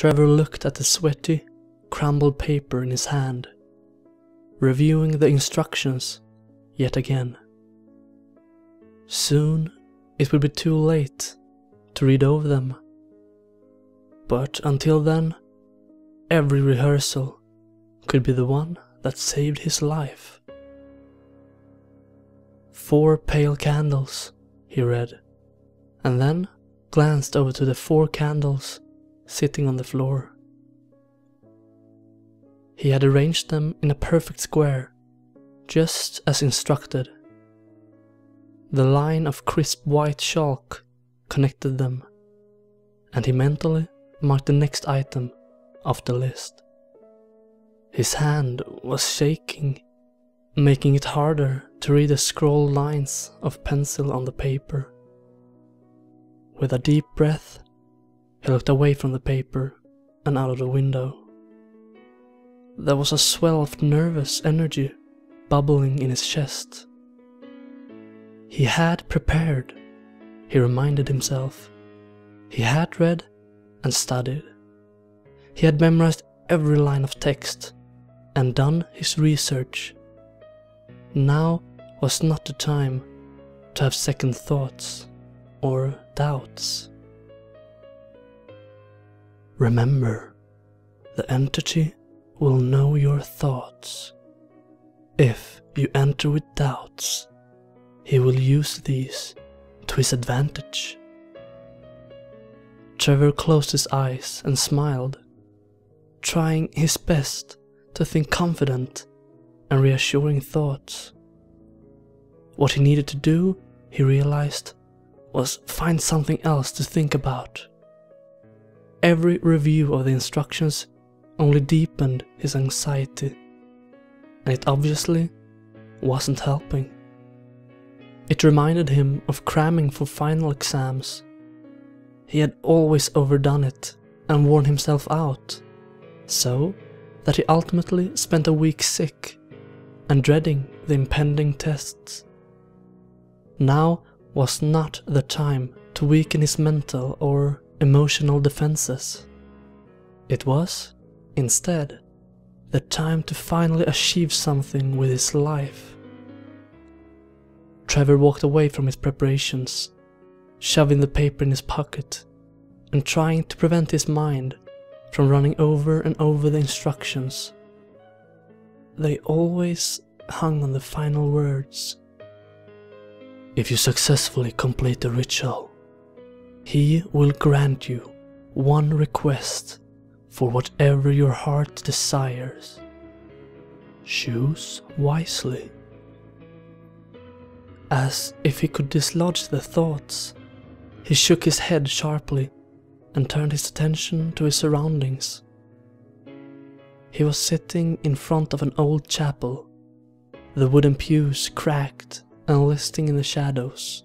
Trevor looked at the sweaty, crumbled paper in his hand, reviewing the instructions yet again. Soon it would be too late to read over them. But until then, every rehearsal could be the one that saved his life. 4 pale candles, he read, and then glanced over to the 4 candles sitting on the floor. He had arranged them in a perfect square, just as instructed. The line of crisp white chalk connected them, and he mentally marked the next item off the list. His hand was shaking, making it harder to read the scrawled lines of pencil on the paper. With a deep breath, he looked away from the paper and out of the window. There was a swell of nervous energy bubbling in his chest. He had prepared, he reminded himself. He had read and studied. He had memorized every line of text and done his research. Now was not the time to have second thoughts or doubts. Remember, the entity will know your thoughts. If you enter with doubts, he will use these to his advantage. Trevor closed his eyes and smiled, trying his best to think confident and reassuring thoughts. What he needed to do, he realized, was find something else to think about. Every review of the instructions only deepened his anxiety, and it obviously wasn't helping. It reminded him of cramming for final exams. He had always overdone it and worn himself out, so that he ultimately spent a week sick and dreading the impending tests. Now was not the time to weaken his mental or emotional defenses. It was, instead, the time to finally achieve something with his life. Trevor walked away from his preparations, shoving the paper in his pocket and trying to prevent his mind from running over and over the instructions. They always hung on the final words. If you successfully complete the ritual, he will grant you one request for whatever your heart desires. Choose wisely. As if he could dislodge the thoughts, he shook his head sharply and turned his attention to his surroundings. He was sitting in front of an old chapel, the wooden pews cracked and listing in the shadows.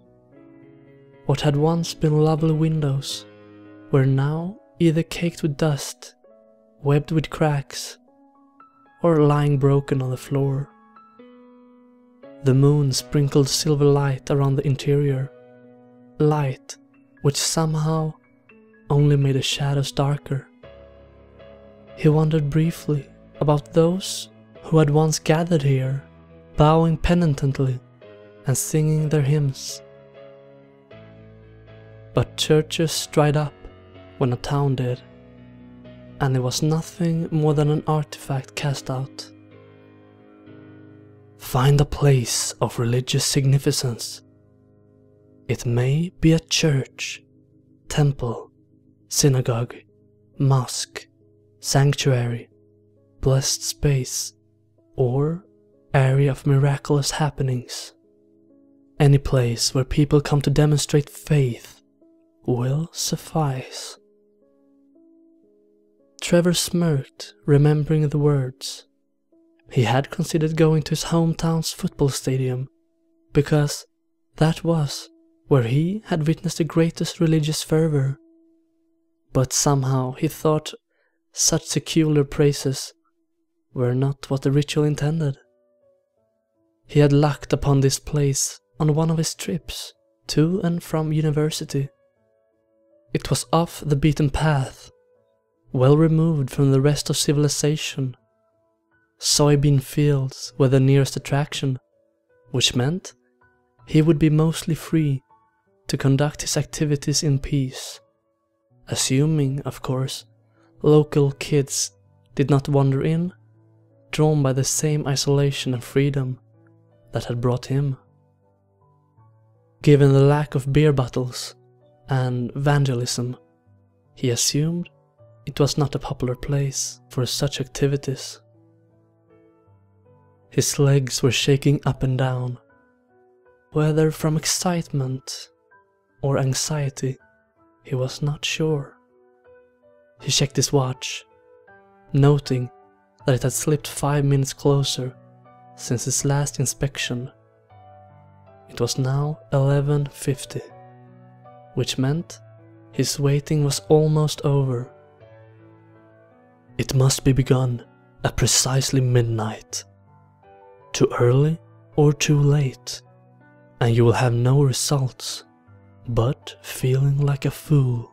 What had once been lovely windows were now either caked with dust, webbed with cracks, or lying broken on the floor. The moon sprinkled silver light around the interior, light which somehow only made the shadows darker. He wondered briefly about those who had once gathered here, bowing penitently and singing their hymns. But churches dried up when a town did, and it was nothing more than an artifact cast out. Find a place of religious significance. It may be a church, temple, synagogue, mosque, sanctuary, blessed space, or area of miraculous happenings. Any place where people come to demonstrate faith will suffice. Trevor smirked, remembering the words. He had considered going to his hometown's football stadium, because that was where he had witnessed the greatest religious fervor. But somehow he thought such secular praises were not what the ritual intended. He had lucked upon this place on one of his trips to and from university. It was off the beaten path, well removed from the rest of civilization. Soybean fields were the nearest attraction, which meant he would be mostly free to conduct his activities in peace, assuming, of course, local kids did not wander in, drawn by the same isolation and freedom that had brought him. Given the lack of beer bottles and vandalism, he assumed it was not a popular place for such activities. His legs were shaking up and down, whether from excitement or anxiety, he was not sure. He checked his watch, noting that it had slipped 5 minutes closer since his last inspection. It was now 11:50, which meant his waiting was almost over. It must be begun at precisely midnight. Too early or too late, and you will have no results, but feeling like a fool.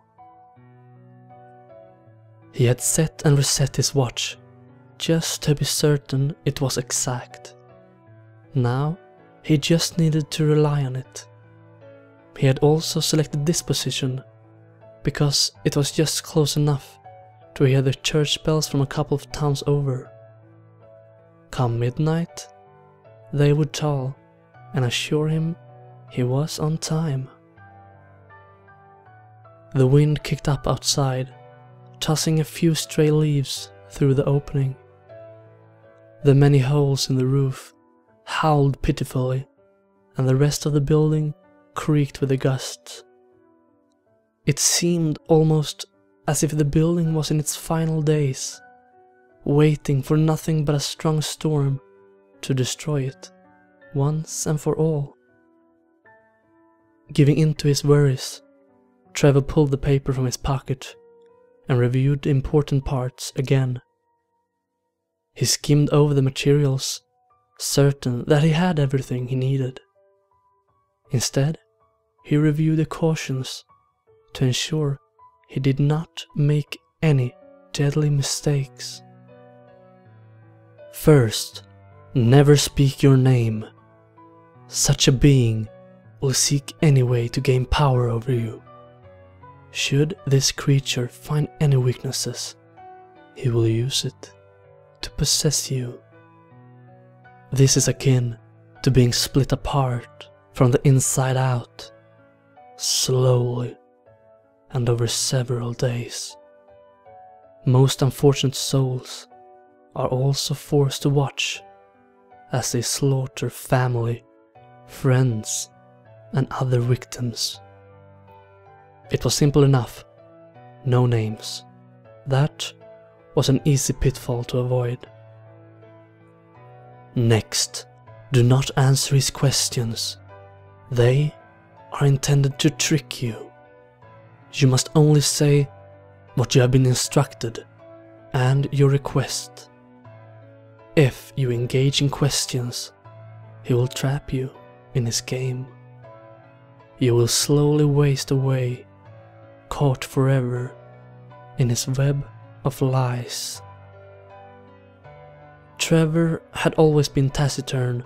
He had set and reset his watch, just to be certain it was exact. Now, he just needed to rely on it. He had also selected this position, because it was just close enough to hear the church bells from a couple of towns over. Come midnight, they would toll and assure him he was on time. The wind kicked up outside, tossing a few stray leaves through the opening. The many holes in the roof howled pitifully, and the rest of the building creaked with the gusts. It seemed almost as if the building was in its final days, waiting for nothing but a strong storm to destroy it, once and for all. Giving in to his worries, Trevor pulled the paper from his pocket and reviewed the important parts again. He skimmed over the materials, certain that he had everything he needed. Instead, he reviewed the cautions to ensure he did not make any deadly mistakes. First, never speak your name. Such a being will seek any way to gain power over you. Should this creature find any weaknesses, he will use it to possess you. This is akin to being split apart from the inside out, slowly and over several days. Most unfortunate souls are also forced to watch as they slaughter family, friends, and other victims. It was simple enough, no names. That was an easy pitfall to avoid. Next, do not answer his questions. They are intended to trick you. You must only say what you have been instructed and your request. If you engage in questions, he will trap you in his game. You will slowly waste away, caught forever in his web of lies. Trevor had always been taciturn,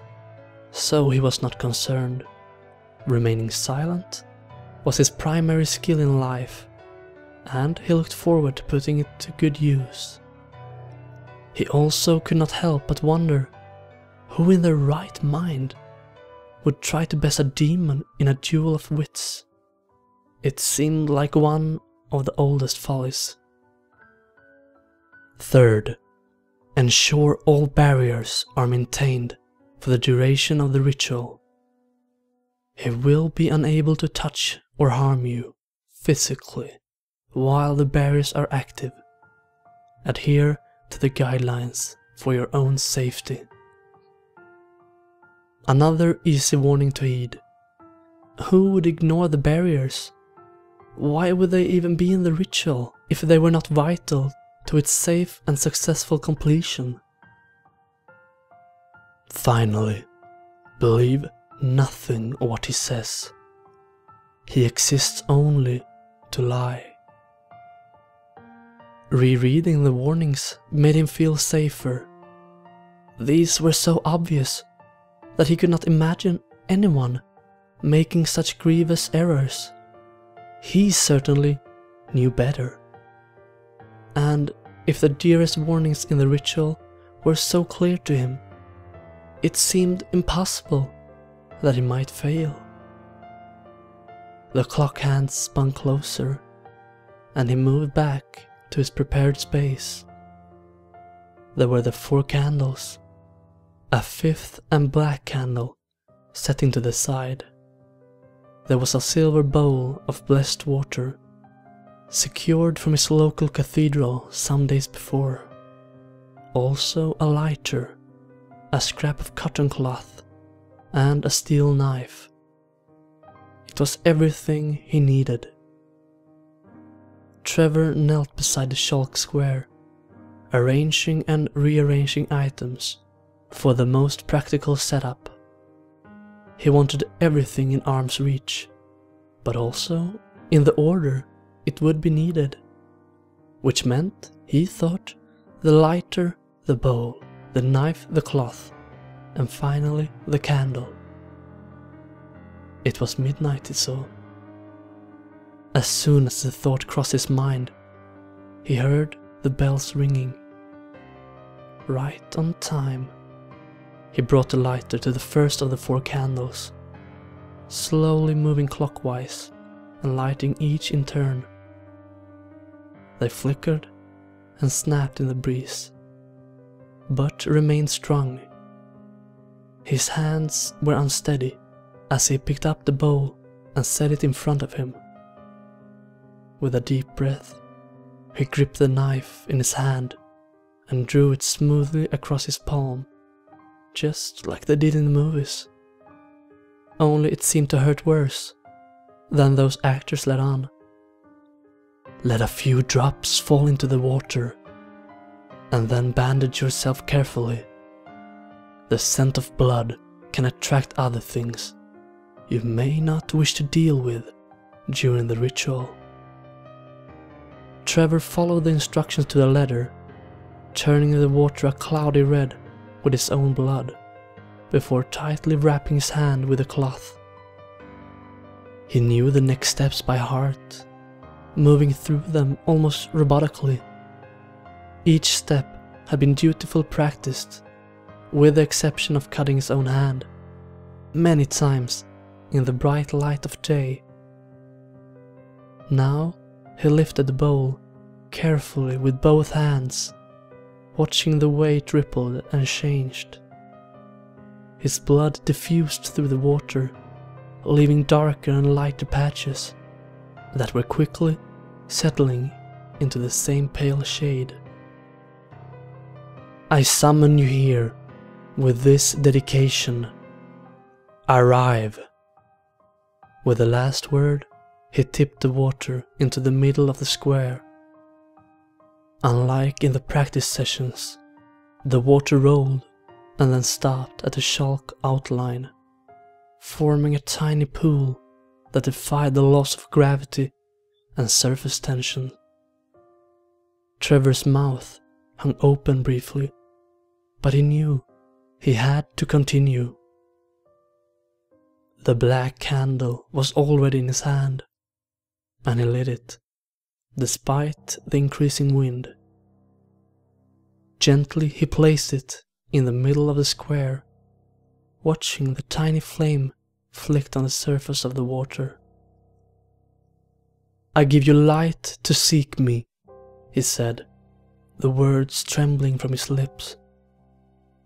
so he was not concerned. Remaining silent was his primary skill in life, and he looked forward to putting it to good use. He also could not help but wonder who in their right mind would try to best a demon in a duel of wits. It seemed like one of the oldest follies. Third, ensure all barriers are maintained for the duration of the ritual. He will be unable to touch or harm you physically while the barriers are active. Adhere to the guidelines for your own safety. Another easy warning to heed. Who would ignore the barriers? Why would they even be in the ritual if they were not vital to its safe and successful completion? Finally, believe nothing of what he says. He exists only to lie. Rereading the warnings made him feel safer. These were so obvious that he could not imagine anyone making such grievous errors. He certainly knew better. And if the dearest warnings in the ritual were so clear to him, it seemed impossible that he might fail. The clock hands spun closer, and he moved back to his prepared space. There were the 4 candles, a 5th and black candle setting to the side. There was a silver bowl of blessed water, secured from his local cathedral some days before. Also a lighter, a scrap of cotton cloth, and a steel knife. It was everything he needed. Trevor knelt beside the chalk square, arranging and rearranging items for the most practical setup. He wanted everything in arm's reach, but also in the order it would be needed, which meant, he thought, the lighter, the bowl, the knife, the cloth, and finally the candle. It was midnight, he saw. As soon as the thought crossed his mind, he heard the bells ringing. Right on time. He brought the lighter to the first of the 4 candles, slowly moving clockwise and lighting each in turn. They flickered and snapped in the breeze, but remained strung. His hands were unsteady as he picked up the bowl and set it in front of him. With a deep breath, he gripped the knife in his hand and drew it smoothly across his palm, just like they did in the movies. Only it seemed to hurt worse than those actors let on. Let a few drops fall into the water, and then bandage yourself carefully. The scent of blood can attract other things you may not wish to deal with during the ritual. Trevor followed the instructions to the letter, turning the water a cloudy red with his own blood, before tightly wrapping his hand with a cloth. He knew the next steps by heart, moving through them almost robotically. Each step had been dutifully practiced, with the exception of cutting his own hand, many times in the bright light of day. Now he lifted the bowl carefully with both hands, watching the way it rippled and changed. His blood diffused through the water, leaving darker and lighter patches that were quickly settling into the same pale shade. I summon you here with this dedication. Arrive. With the last word, he tipped the water into the middle of the square. Unlike in the practice sessions, the water rolled and then stopped at a chalk outline, forming a tiny pool that defied the laws of gravity and surface tension. Trevor's mouth hung open briefly, but he knew he had to continue. The black candle was already in his hand, and he lit it, despite the increasing wind. Gently he placed it in the middle of the square, watching the tiny flame flicked on the surface of the water. I give you light to seek me, he said, the words trembling from his lips.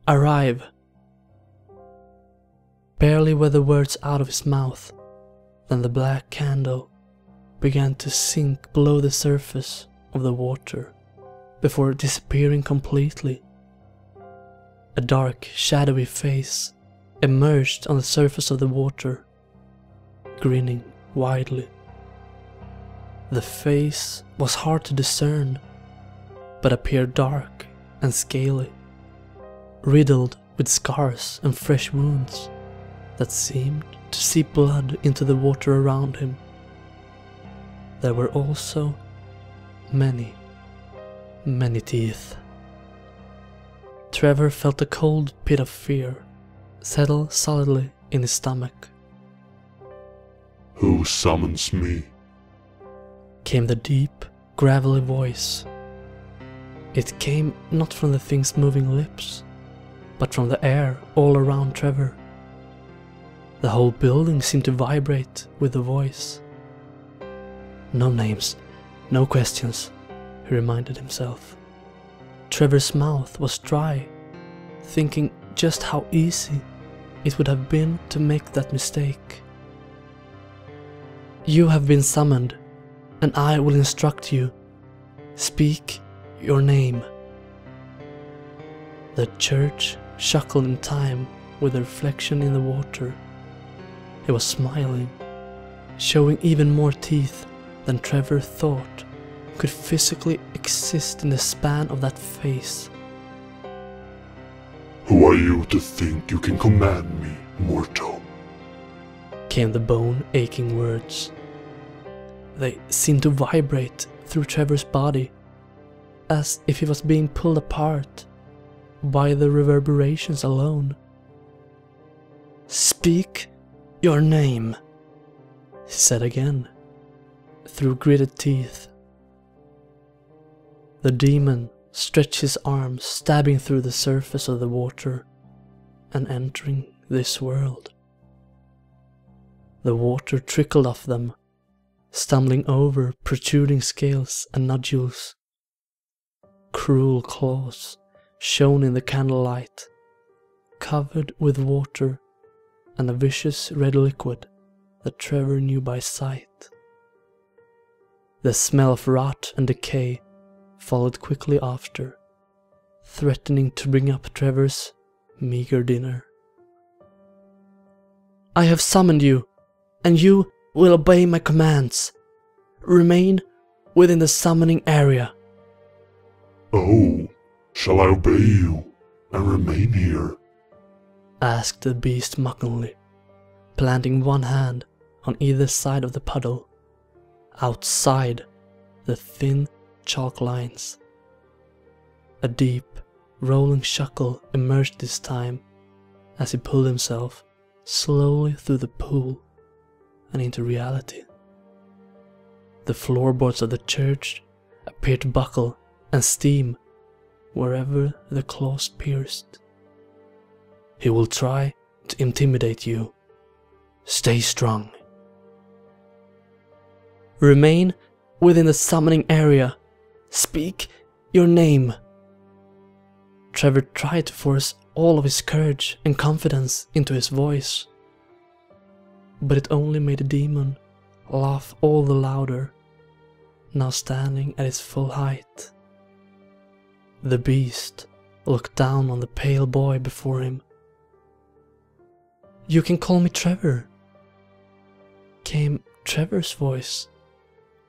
Arrive. Barely were the words out of his mouth than the black candle began to sink below the surface of the water before disappearing completely. A dark, shadowy face emerged on the surface of the water, grinning widely. The face was hard to discern, but appeared dark and scaly, riddled with scars and fresh wounds that seemed to seep blood into the water around him. There were also many Many teeth. Trevor felt a cold pit of fear settle solidly in his stomach. Who summons me? Came the deep, gravelly voice. It came not from the thing's moving lips, but from the air all around Trevor. The whole building seemed to vibrate with the voice. No names, no questions, he reminded himself. Trevor's mouth was dry, thinking just how easy it would have been to make that mistake. You have been summoned, and I will instruct you. Speak your name. The church chuckled in time with the reflection in the water. It was smiling, showing even more teeth than Trevor thought could physically exist in the span of that face. Who are you to think you can command me, mortal? Came the bone-aching words. They seemed to vibrate through Trevor's body, as if he was being pulled apart by the reverberations alone. Speak your name, he said again, through gritted teeth. The demon stretched his arms, stabbing through the surface of the water and entering this world. The water trickled off them, stumbling over protruding scales and nodules. Cruel claws shone in the candlelight, covered with water and a vicious red liquid that Trevor knew by sight. The smell of rot and decay followed quickly after, threatening to bring up Trevor's meager dinner. I have summoned you, and you will obey my commands. Remain within the summoning area. Oh, shall I obey you and remain here? Asked the beast mockingly, planting one hand on either side of the puddle, outside the thin chalk lines. A deep, rolling chuckle emerged this time as he pulled himself slowly through the pool and into reality. The floorboards of the church appeared to buckle and steam wherever the claws pierced. He will try to intimidate you. Stay strong. Remain within the summoning area. Speak your name. Trevor tried to force all of his courage and confidence into his voice, but it only made the demon laugh all the louder, now standing at his full height. The beast looked down on the pale boy before him. You can call me Trevor, came Trevor's voice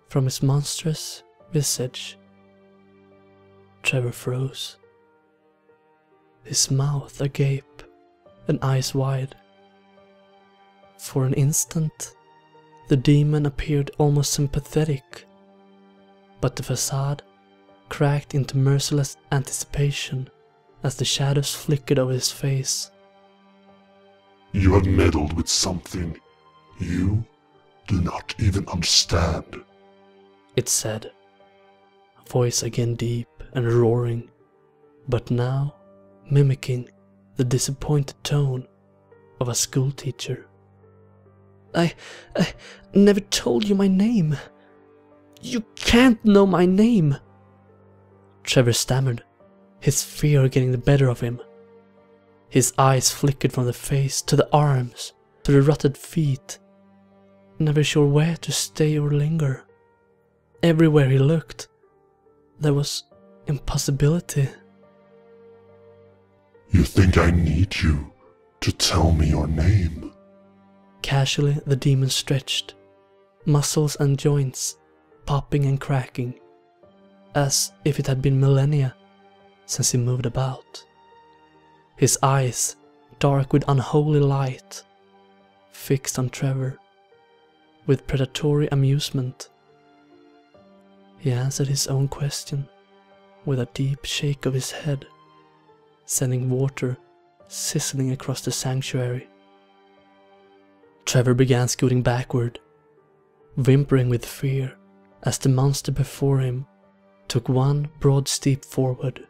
from his monstrous visage. Trevor froze, his mouth agape and eyes wide. For an instant, the demon appeared almost sympathetic, but the facade cracked into merciless anticipation as the shadows flickered over his face. You have meddled with something you do not even understand, it said, voice again deep and roaring, but now mimicking the disappointed tone of a schoolteacher. I never told you my name. You can't know my name, Trevor stammered, his fear getting the better of him. His eyes flickered from the face to the arms to the rotted feet, never sure where to stay or linger. Everywhere he looked, there was impossibility. You think I need you to tell me your name? Casually the demon stretched, muscles and joints popping and cracking, as if it had been millennia since he moved about. His eyes, dark with unholy light, fixed on Trevor with predatory amusement. He answered his own question. with a deep shake of his head, sending water sizzling across the sanctuary. Trevor began scooting backward, whimpering with fear as the monster before him took one broad step forward.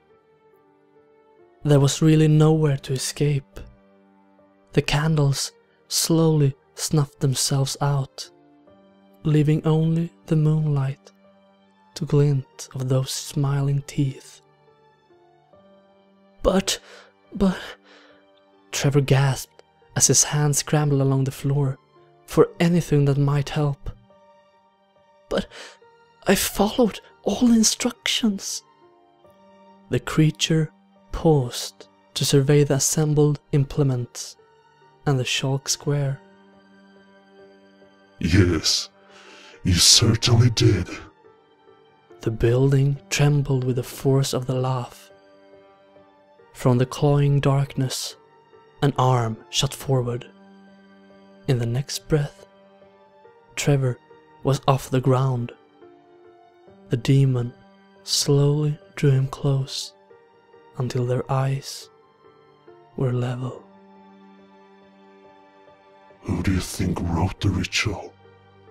There was really nowhere to escape. The candles slowly snuffed themselves out, leaving only the moonlight to glint of those smiling teeth. But... Trevor gasped as his hands scrambled along the floor for anything that might help. But I followed all instructions. The creature paused to survey the assembled implements and the Shulk Square. Yes, you certainly did. The building trembled with the force of the laugh. From the clawing darkness, an arm shot forward. In the next breath, Trevor was off the ground. The demon slowly drew him close until their eyes were level. Who do you think wrote the ritual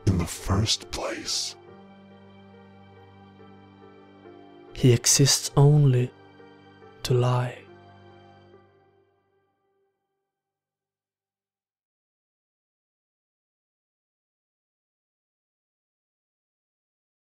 in the first place? He exists only to lie.